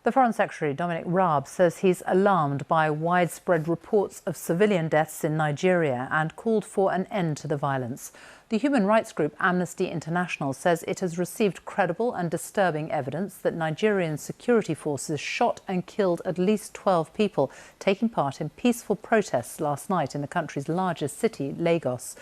The Foreign Secretary, Dominic Raab, says he's alarmed by widespread reports of civilian deaths in Nigeria and called for an end to the violence. The human rights group Amnesty International says it has received credible and disturbing evidence that Nigerian security forces shot and killed at least 12 people taking part in peaceful protests last night in the country's largest city, Lagos.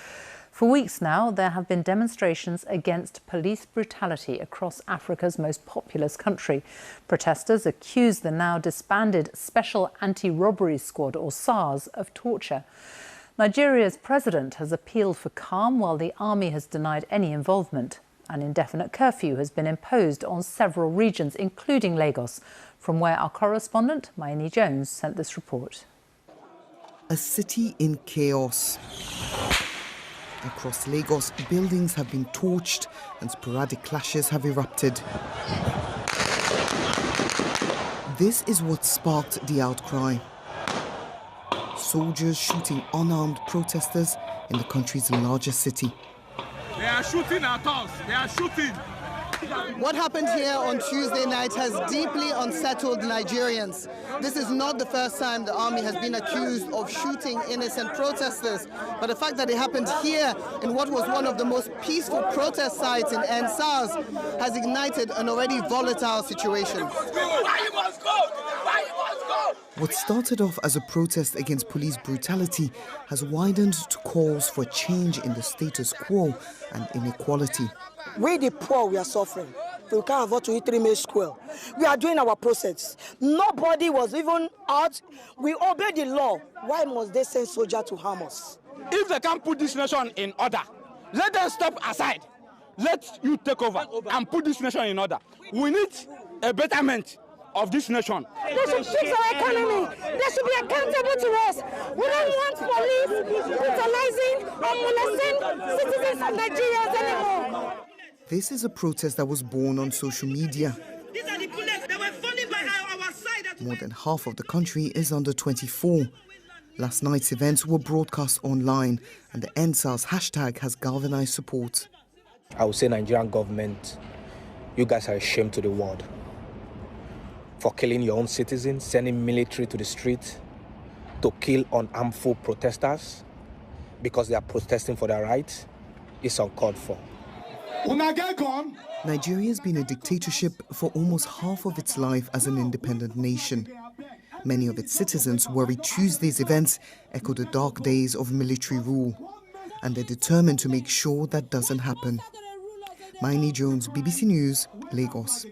For weeks now, there have been demonstrations against police brutality across Africa's most populous country. Protesters accuse the now disbanded Special Anti-Robbery Squad, or SARS, of torture. Nigeria's president has appealed for calm while the army has denied any involvement. An indefinite curfew has been imposed on several regions, including Lagos, from where our correspondent, Mayeni Jones, sent this report. A city in chaos. Across Lagos, buildings have been torched and sporadic clashes have erupted. This is what sparked the outcry. Soldiers shooting unarmed protesters in the country's largest city. They are shooting at us. They are shooting. What happened here on Tuesday night has deeply unsettled Nigerians. This is not the first time the army has been accused of shooting innocent protesters, but the fact that it happened here in what was one of the most peaceful protest sites in EndSARS has ignited an already volatile situation. What started off as a protest against police brutality has widened to calls for change in the status quo and inequality. We the poor, we are suffering. We can't afford to eat 3 meals square. We are doing our process. Nobody was even out. We obey the law. Why must they send soldiers to harm us? If they can't put this nation in order, let them step aside. Let you take over and put this nation in order. We need a betterment of this nation. They should fix our economy. They should be accountable to us. We don't want police brutalizing or molesting citizens of Nigeria anymore. This is a protest that was born on social media. These are the bullets that were funded by our side. More than half of the country is under 24. Last night's events were broadcast online, and the EndSARS hashtag has galvanized support. I would say Nigerian government, you guys are a shame to the world for killing your own citizens, sending military to the street to kill unarmful protesters because they are protesting for their rights. It's uncalled for. Nigeria has been a dictatorship for almost half of its life as an independent nation. Many of its citizens worry Tuesday's events echo the dark days of military rule, and they're determined to make sure that doesn't happen. Mayeni Jones, BBC News, Lagos.